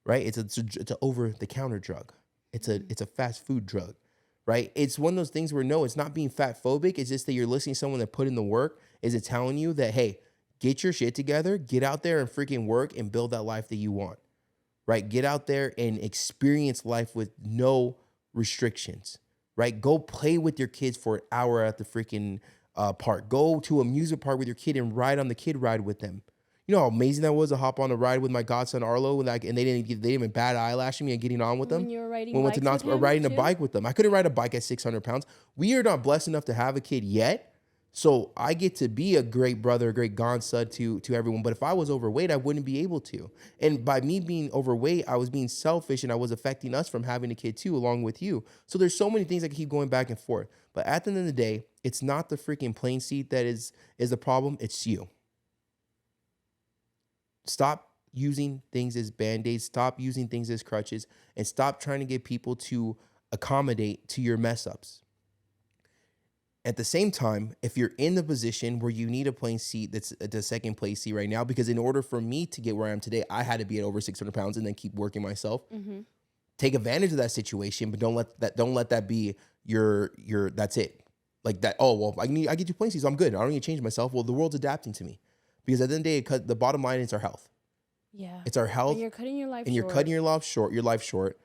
Right? It's a over-the-counter drug. It's a fast food drug. Right? It's one of those things where no, it's not being fat phobic. It's just that you're listening to someone that put in the work. Is it telling you that, hey, get your shit together, get out there and freaking work and build that life that you want. Right? Get out there and experience life with no restrictions, right? Go play with your kids for an hour at the freaking park. Go to a amusement park with your kid and ride on the kid ride with them. You know how amazing that was to hop on a ride with my godson Arlo, and they didn't even bat eyelashing me and getting on with them. When you were riding When we went to bikes with him, riding a too? bike with them. I couldn't ride a bike at 600 pounds. We are not blessed enough to have a kid yet. So I get to be a great brother, a great godson to everyone. But if I was overweight, I wouldn't be able to. And by me being overweight, I was being selfish and I was affecting us from having a kid too, along with you. So there's so many things that keep going back and forth. But at the end of the day, it's not the freaking plane seat that is the problem. It's you. Stop using things as band-aids. Stop using things as crutches. And stop trying to get people to accommodate to your mess ups. At the same time, if you're in the position where you need a plane seat that's the second place seat right now, because in order for me to get where I am today, I had to be at over 600 pounds and then keep working myself. Take advantage of that situation, but don't let that be your that's it. Like that, oh, well, I get 2 plane seats, so I'm good. I don't need to change myself. Well, the world's adapting to me. Because at the end of the day, the bottom line is our health. Yeah. It's our health. And you're cutting your life short. And you're cutting your life short,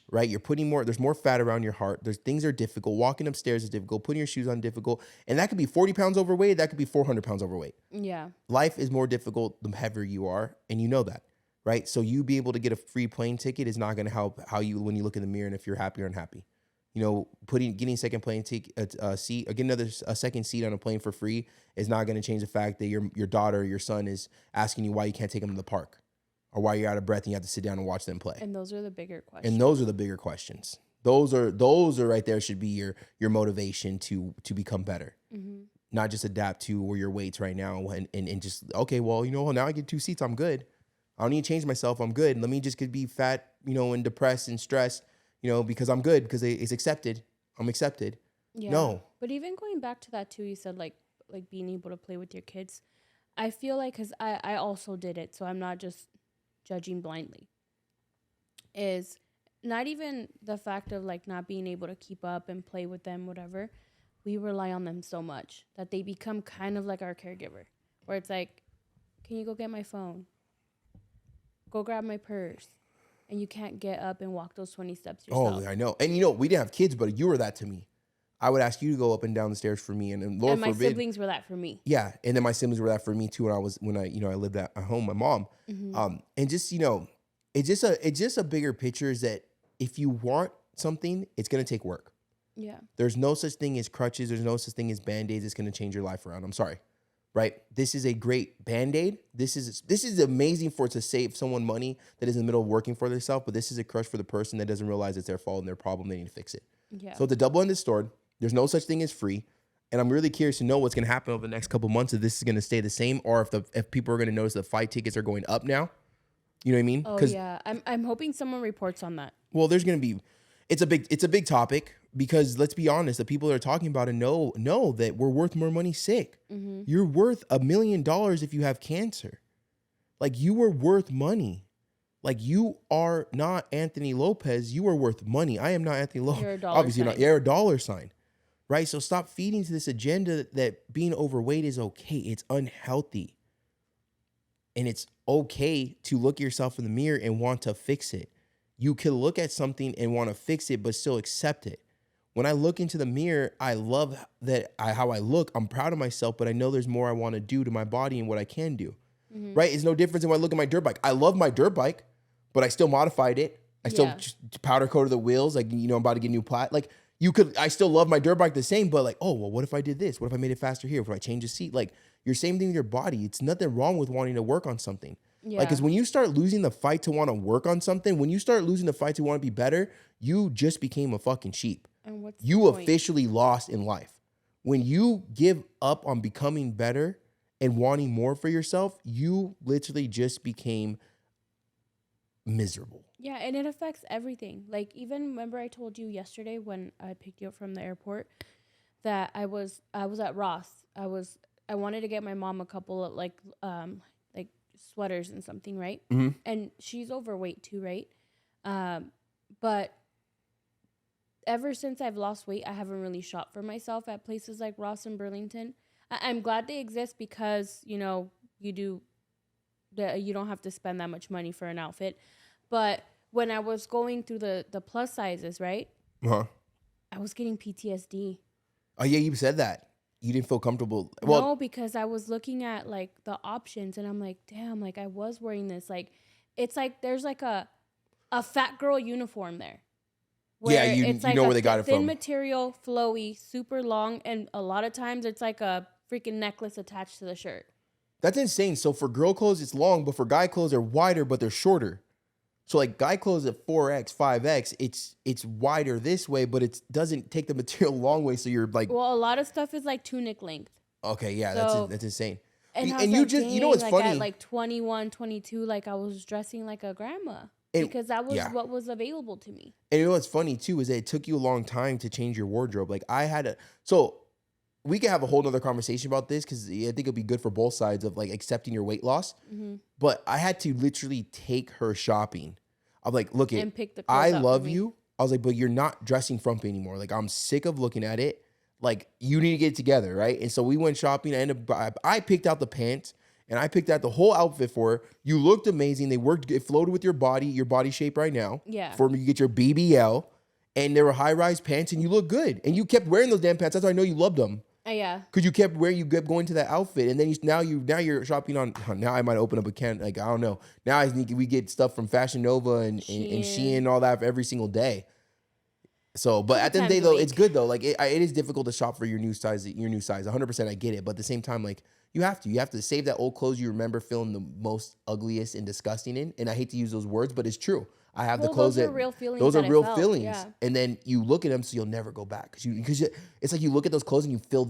right? You're putting there's more fat around your heart. Things are difficult. Walking upstairs is difficult. Putting your shoes on difficult. And that could be 40 pounds overweight. That could be 400 pounds overweight. Yeah. Life is more difficult the heavier you are. And you know that, right? So you be able to get a free plane ticket is not going to help when you look in the mirror and if you're happy or unhappy. You know, getting second plane seat or getting a second seat on a plane for free is not going to change the fact that your daughter or your son is asking you why you can't take them to the park or why you're out of breath and you have to sit down and watch them play. And those are the bigger questions. Those are right there should be your motivation to become better. Not just adapt to where your weight's right now and just, okay, well, now I get 2 seats. I'm good. I don't need to change myself. I'm good. Let me just be fat, and depressed and stressed, because I'm good, because it's accepted. I'm accepted. Yeah. No. But even going back to that too, you said like being able to play with your kids. I feel like, because I also did it, so I'm not just judging blindly, is not even the fact of like not being able to keep up and play with them, whatever. We rely on them so much that they become kind of like our caregiver, where it's like, can you go get my phone? Go grab my purse. And you can't get up and walk those 20 steps yourself. Oh, I know. And we didn't have kids, but you were that to me. I would ask you to go up and down the stairs for me, and Lord my forbid, siblings were that for me. Yeah, and then my siblings were that for me too. When I lived at home, my mom, and just it's just a bigger picture is that if you want something, it's gonna take work. Yeah. There's no such thing as crutches. There's no such thing as band-aids. It's gonna change your life around. I'm sorry, right? This is a great band-aid. This is amazing to save someone money that is in the middle of working for themselves, but this is a crutch for the person that doesn't realize it's their fault and their problem. They need to fix it. Yeah. So it's a double-ended sword. There's no such thing as free. And I'm really curious to know what's going to happen over the next couple months, if this is going to stay the same or if people are going to notice the flight tickets are going up now. You know what I mean? Oh, yeah. I'm hoping someone reports on that. Well, there's going to be, it's a big topic because let's be honest, the people that are talking about it know that we're worth more money sick. You're worth $1 million if you have cancer. Like, you are worth money. Like, you are not Anthony Lopez. You are worth money. I am not Anthony Lopez. You're a dollar Obviously sign. not. You're a dollar sign. Right? So stop feeding to this agenda that being overweight is okay. It's unhealthy. And it's okay to look at yourself in the mirror and want to fix it. You can look at something and want to fix it, but still accept it. When I look into the mirror, I love how I look. I'm proud of myself, but I know there's more I want to do to my body and what I can do. Right? It's no difference than when I look at my dirt bike. I love my dirt bike, but I still modified it. I still just powder coated the wheels. Like, I'm about to get new plat. Like, I still love my dirt bike the same, but like, oh, well, what if I did this? What if I made it faster here? What if I change the seat? Like, your same thing with your body. It's nothing wrong with wanting to work on something. Yeah. Like, because when you start losing the fight to want to work on something, when you start losing the fight to want to be better, you just became a fucking sheep. And what's You the point? officially lost in life. When you give up on becoming better and wanting more for yourself, you literally just became miserable. Yeah, and it affects everything. Like, even remember I told you yesterday when I picked you up from the airport that I was at Ross. I wanted to get my mom a couple of like sweaters and something, right? And she's overweight too, right? But ever since I've lost weight, I haven't really shopped for myself at places like Ross and Burlington. I'm glad they exist because, you don't have to spend that much money for an outfit. But when I was going through the plus sizes, right? Uh-huh. I was getting PTSD. Oh yeah, you said that. You didn't feel comfortable. No, because I was looking at like the options and I'm like, damn, like I was wearing this. Like it's like there's like a fat girl uniform there. Yeah, you know where they got it thin from. material, flowy, super long, and a lot of times it's like a freaking necklace attached to the shirt. That's insane. So for girl clothes, it's long, but for guy clothes, they're wider, but they're shorter. So like guy clothes at 4X, 5X, it's wider this way, but it doesn't take the material long way. So you're like, well, a lot of stuff is like tunic length. Okay, yeah, so, that's insane. And you like, just, you know what's like funny? At like 21, 22, like I was dressing like a grandma because that was what was available to me. And you know what's funny too is that it took you a long time to change your wardrobe. Like so we could have a whole nother conversation about this because I think it'll be good for both sides of like accepting your weight loss. Mm-hmm. But I had to literally take her shopping. I'm like, look, I love you. I was like, but you're not dressing frumpy anymore. Like I'm sick of looking at it. Like you need to get it together, right? And so we went shopping. I picked out the pants and I picked out the whole outfit for her. You looked amazing. It floated with your body shape right now. Yeah. For me, you get your BBL, and there were high-rise pants, and you look good. And you kept wearing those damn pants. That's why I know you loved them. Yeah. Because you kept going to that outfit, and then now you're shopping on. Now I might open up a can. Like I don't know. Now we get stuff from Fashion Nova and Shein and all that every single day. So, but at the end of the day, though, it's good though. Like it is difficult to shop for your new size. 100%, I get it. But at the same time, like you have to save that old clothes you remember feeling the most ugliest and disgusting in. And I hate to use those words, but it's true. I have the clothes those are real feelings. Those are real feelings. Yeah. And then you look at them, so you'll never go back because it's like you look at those clothes and you feel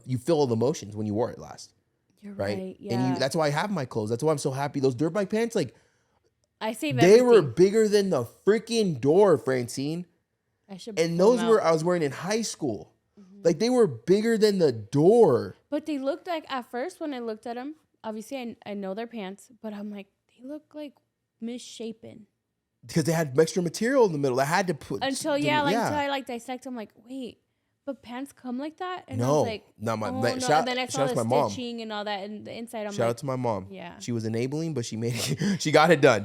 you feel all the emotions when you wore it last. You're right. Yeah. And that's why I have my clothes. That's why I'm so happy. Those dirt bike pants, like. I save They everything. were bigger than the freaking door, Francine. Those I was wearing in high school. Mm-hmm. Like they were bigger than the door. But they looked like at first when I looked at them, obviously I know their pants, but I'm like, they look like misshapen. Because they had extra material in the middle. I had to put until I like dissect. I'm like, wait, but pants come like that? And I was like, not my. no. And then I saw the stitching and all that, and the inside. I'm shout out to my mom. Yeah, she was enabling, but she made it. She got it done.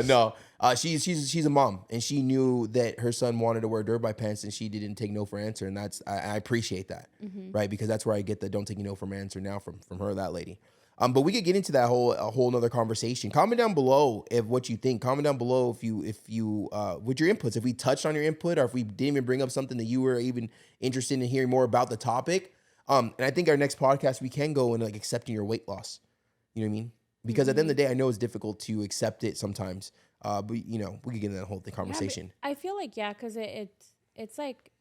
No, she's a mom, and she knew that her son wanted to wear dirt bike pants, and she didn't take no for an answer, and I appreciate that, right? Because that's where I get the don't take no for an answer now from her, that lady. But we could get into that whole nother conversation. Comment down below what you think. Comment down below if you with your inputs. If we touched on your input, or if we didn't even bring up something that you were even interested in hearing more about the topic. And I think our next podcast we can go into like accepting your weight loss. You know what I mean? Because at the end of the day, I know it's difficult to accept it sometimes. But we could get into that whole conversation. Yeah, I feel like because it's like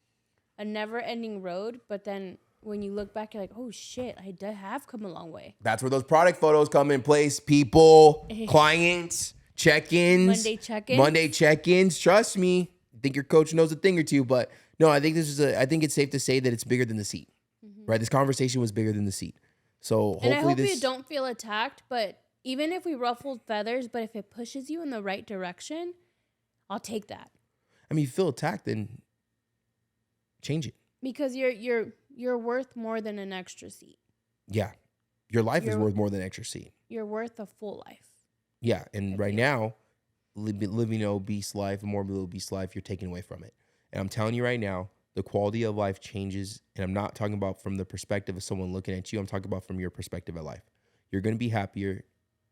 a never-ending road, but then. When you look back, you're like, oh, shit, I have come a long way. That's where those product photos come in place. People, clients, check-ins. Monday check-ins. Trust me. I think your coach knows a thing or two. But no, I think I think it's safe to say that it's bigger than the seat. Mm-hmm. Right? This conversation was bigger than the seat. So hopefully and I hope you don't feel attacked. But even if we ruffled feathers, but if it pushes you in the right direction, I'll take that. I mean, if you feel attacked, then change it. Because you're worth more than an extra seat. Yeah. Your life is worth more than an extra seat. You're worth a full life. Yeah. And right now, living an obese life, a morbid obese life, you're taking away from it. And I'm telling you right now, the quality of life changes. And I'm not talking about from the perspective of someone looking at you. I'm talking about from your perspective of life. You're going to be happier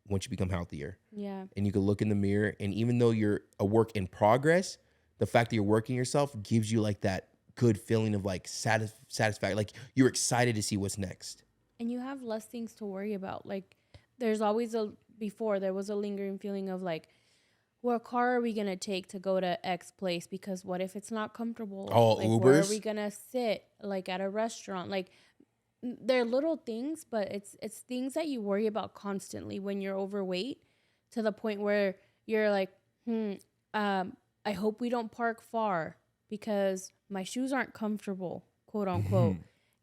once you become healthier. Yeah. And you can look in the mirror. And even though you're a work in progress, the fact that you're working yourself gives you like that good feeling of like satisfaction, like you're excited to see what's next, and you have less things to worry about. Like there's always there was a lingering feeling of like, what car are we gonna take to go to X place, because what if it's not comfortable? Like, Ubers, where are we gonna sit, like at a restaurant? Like they're little things, but it's things that you worry about constantly when you're overweight, to the point where you're like, I hope we don't park far because my shoes aren't comfortable, quote unquote.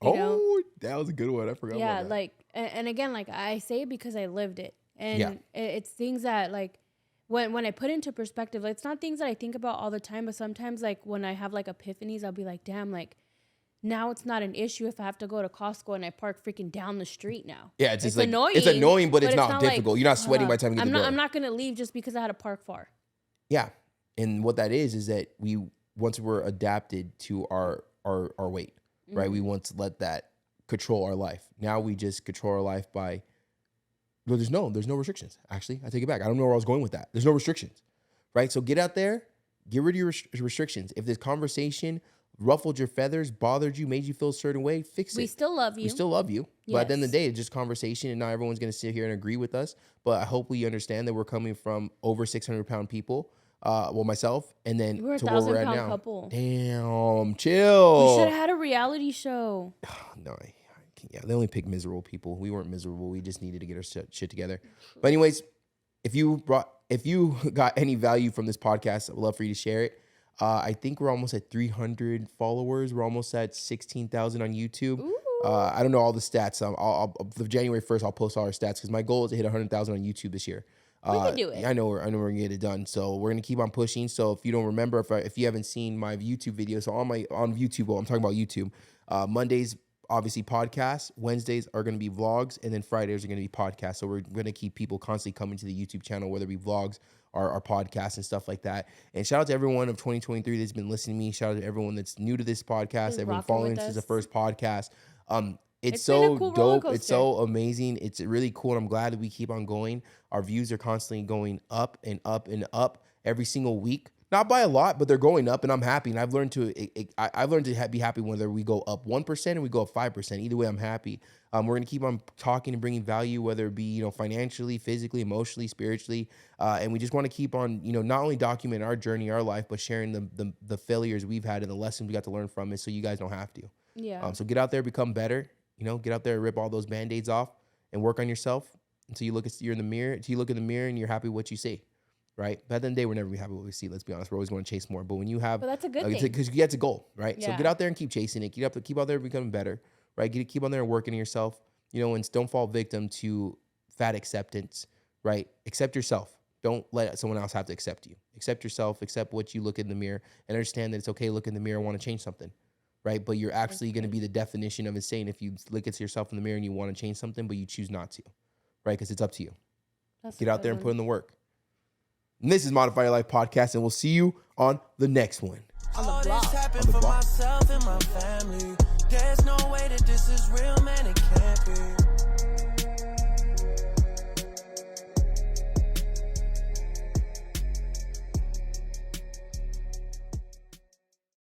You know? That was a good one. I forgot about that. Yeah, like, and again, like I say it because I lived it. And it's things that like, when I put into perspective, like, it's not things that I think about all the time, but sometimes like when I have like epiphanies, I'll be like, damn, like now it's not an issue if I have to go to Costco and I park freaking down the street now. Yeah, it's just like, annoying. It's annoying, but it's not difficult. Like, you're not sweating by the time you get to the door. I'm not going to leave just because I had to park far. Yeah. And what that is that once we're adapted to our weight, right? We once let that control our life. Now we just control our life by, well, there's no restrictions. Actually, I take it back. I don't know where I was going with that. There's no restrictions, right? So get out there, get rid of your restrictions. If this conversation ruffled your feathers, bothered you, made you feel a certain way, fix it. We still love you. We still love you. Yes. But at the end of the day, it's just conversation, and not everyone's going to sit here and agree with us. But I hope we understand that we're coming from over 600-pound people. Well, myself, and then We're a to where we're at 1,000-pound now. couple. Damn, chill. We should have had a reality show. No, I can't. Yeah, they only pick miserable people. We weren't miserable. We just needed to get our shit together. But anyways, if you got any value from this podcast, I would love for you to share it. I think we're almost at 300 followers. We're almost at 16,000 on YouTube. I don't know all the stats. The January 1st, I'll post all our stats because my goal is to hit 100,000 on YouTube this year. We can do it. I know we're gonna get it done. So we're gonna keep on pushing. So if you don't remember, if you haven't seen my YouTube videos, so on YouTube, well, I'm talking about YouTube. Mondays, obviously podcasts. Wednesdays are gonna be vlogs, and then Fridays are gonna be podcasts. So we're gonna keep people constantly coming to the YouTube channel, whether it be vlogs or our podcasts and stuff like that. And shout out to everyone of 2023 that's been listening to me. Shout out to everyone that's new to this podcast. Everyone following since the first podcast. It's so cool dope. It's so amazing. It's really cool. And I'm glad that we keep on going. Our views are constantly going up and up and up every single week. Not by a lot, but they're going up, and I'm happy. And I've learned to be happy whether we go up 1% or we go up 5%. Either way, I'm happy. We're gonna keep on talking and bringing value, whether it be financially, physically, emotionally, spiritually, and we just want to keep on not only document our journey, our life, but sharing the failures we've had and the lessons we got to learn from it, so you guys don't have to. Yeah. So get out there, become better. Get out there and rip all those Band-Aids off and work on yourself until you look in the mirror and you're happy with what you see, right? But at the end of the day, we're never gonna be happy with what we see. Let's be honest. We're always going to chase more. But when you have, But that's a good thing. Because that's a goal, right? Yeah. So get out there and keep chasing it. Keep out there becoming better, right? Keep on there and working on yourself, and don't fall victim to fat acceptance, right? Accept yourself. Don't let someone else have to accept you. Accept yourself. Accept what you look in the mirror, and understand that it's okay to look in the mirror and want to change something. Right, but you're actually going to be the definition of insane if you look at yourself in the mirror and you want to change something, but you choose not to, right? Because it's up to you. Get out there and put in the work. And this is Modify Your Life Podcast, and we'll see you on the next one. On the block. All this happened for myself and my family. There's no way that this is real.